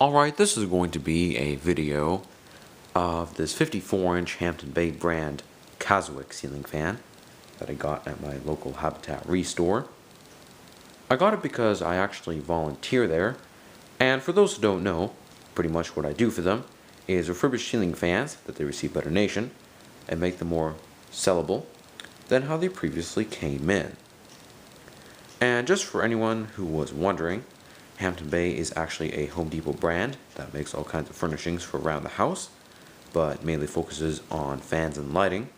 Alright, this is going to be a video of this 54-inch Hampton Bay brand Caswyck ceiling fan that I got at my local Habitat Restore. I got it because I actually volunteer there, and for those who don't know, pretty much what I do for them is refurbish ceiling fans that they receive by donation and make them more sellable than how they previously came in. And just for anyone who was wondering, Hampton Bay is actually a Home Depot brand that makes all kinds of furnishings for around the house, but mainly focuses on fans and lighting.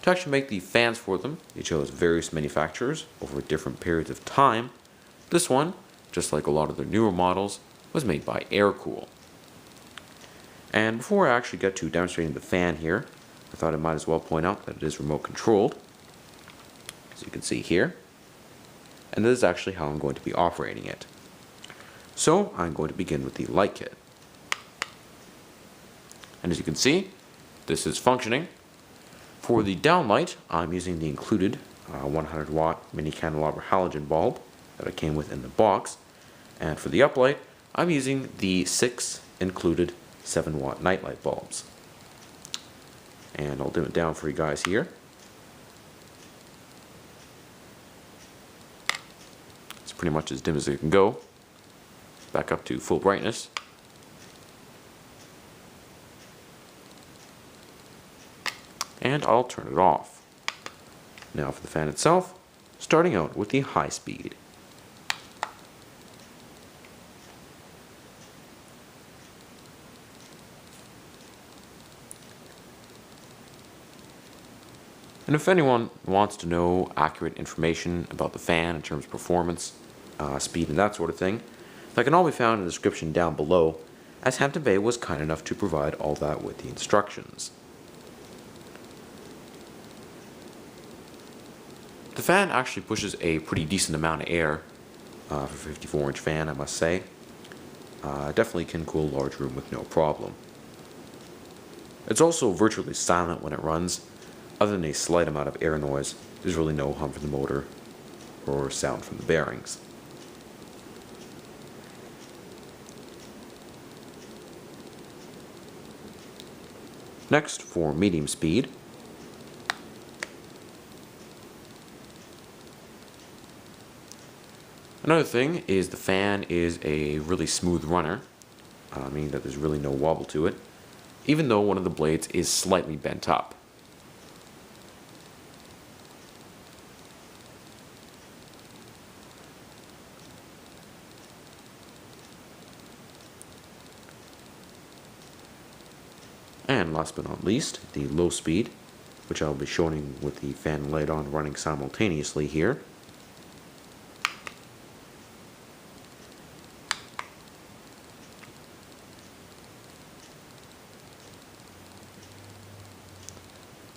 To actually make the fans for them, they chose various manufacturers over different periods of time. This one, just like a lot of their newer models, was made by Aircool. And before I actually get to demonstrating the fan here, I thought I might as well point out that it is remote controlled, as you can see here. And this is actually how I'm going to be operating it. So I'm going to begin with the light kit. And as you can see, this is functioning. For the downlight, I'm using the included 100 watt mini candelabra halogen bulb that I came with in the box. And for the uplight, I'm using the 6 included 7 watt nightlight bulbs. And I'll dim it down for you guys here. It's pretty much as dim as it can go. Back up to full brightness. And I'll turn it off. Now for the fan itself, starting out with the high speed. And if anyone wants to know accurate information about the fan in terms of performance, speed and that sort of thing, that can all be found in the description down below, as Hampton Bay was kind enough to provide all that with the instructions. The fan actually pushes a pretty decent amount of air for a 54-inch fan, I must say. Definitely can cool a large room with no problem. It's also virtually silent when it runs. Other than a slight amount of air noise, there's really no hum from the motor or sound from the bearings. Next, for medium speed, another thing is the fan is a really smooth runner, meaning that there's really no wobble to it, even though one of the blades is slightly bent up. And last but not least, the low speed, which I'll be showing with the fan and light on running simultaneously here.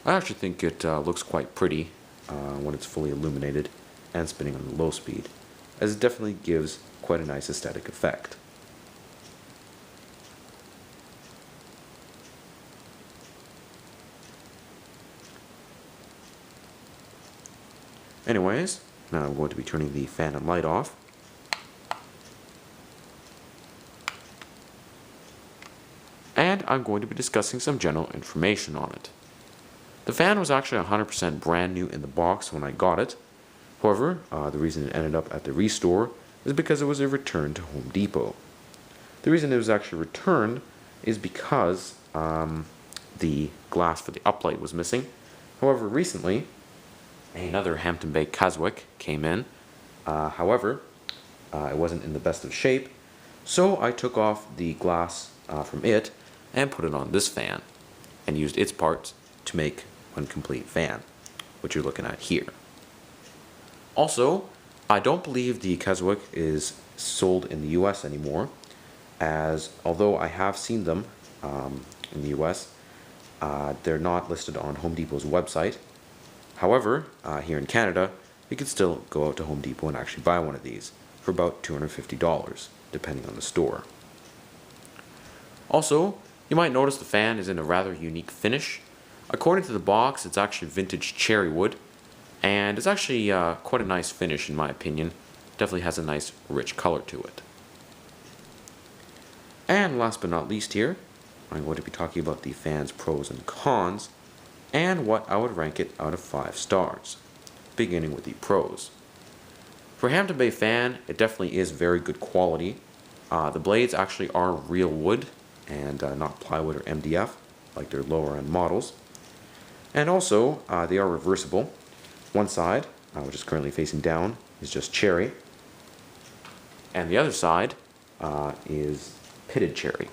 I actually think it looks quite pretty when it's fully illuminated and spinning on the low speed, as it definitely gives quite a nice aesthetic effect. Anyways, now I'm going to be turning the fan and light off. And I'm going to be discussing some general information on it. The fan was actually 100% brand new in the box when I got it. However, the reason it ended up at the Restore is because it was a return to Home Depot. The reason it was actually returned is because the glass for the uplight was missing. However, recently, another Hampton Bay Caswyk came in. However, it wasn't in the best of shape, so I took off the glass from it and put it on this fan and used its parts to make one complete fan, which you're looking at here. Also, I don't believe the Caswyk is sold in the US anymore, as although I have seen them in the US, they're not listed on Home Depot's website. However, here in Canada, you can still go out to Home Depot and actually buy one of these for about $250, depending on the store. Also, you might notice the fan is in a rather unique finish. According to the box, it's actually vintage cherry wood, and it's actually quite a nice finish in my opinion. Definitely has a nice rich color to it. And last but not least here, I'm going to be talking about the fan's pros and cons, and what I would rank it out of 5 stars. Beginning with the pros. For a Hampton Bay fan, it definitely is very good quality. The blades actually are real wood and not plywood or MDF like their lower end models. And also, they are reversible. One side, which is currently facing down, is just cherry. And the other side is pitted cherry,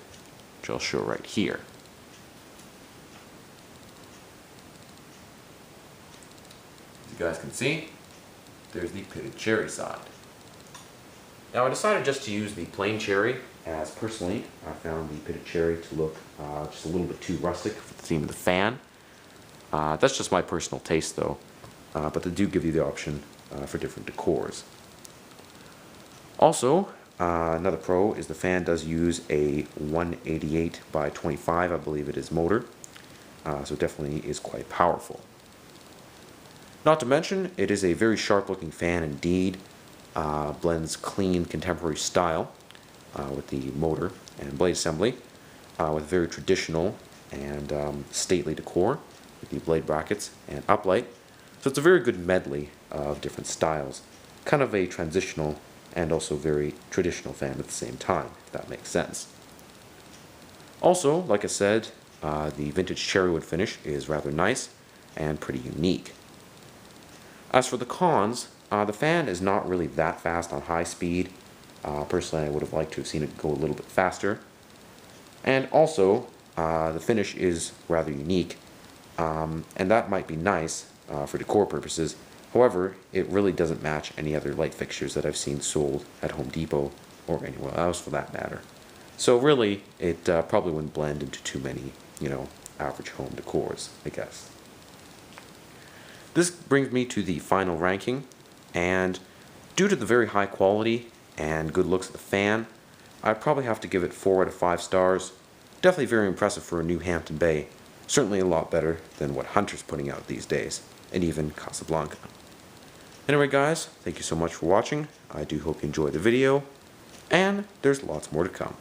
which I'll show right here. As you guys can see, there's the pitted cherry side. Now I decided just to use the plain cherry, as personally I found the pitted cherry to look just a little bit too rustic for the theme of the fan. That's just my personal taste though, but they do give you the option for different decors. Also, another pro is the fan does use a 188 by 25, I believe it is, motor, so it definitely is quite powerful. Not to mention, it is a very sharp looking fan indeed, blends clean contemporary style with the motor and blade assembly, with very traditional and stately decor with the blade brackets and uplight. So it's a very good medley of different styles, kind of a transitional and also very traditional fan at the same time, if that makes sense. Also, like I said, the vintage cherrywood finish is rather nice and pretty unique. As for the cons, the fan is not really that fast on high speed. Personally, I would have liked to have seen it go a little bit faster. And also, the finish is rather unique, and that might be nice for decor purposes. However, it really doesn't match any other light fixtures that I've seen sold at Home Depot or anywhere else for that matter. So really, it probably wouldn't blend into too many, average home decors, I guess. This brings me to the final ranking, and due to the very high quality and good looks of the fan, I'd probably have to give it 4 out of 5 stars. Definitely very impressive for a new Hampton Bay. Certainly a lot better than what Hunter's putting out these days, and even Casablanca. Anyway guys, thank you so much for watching. I do hope you enjoyed the video, and there's lots more to come.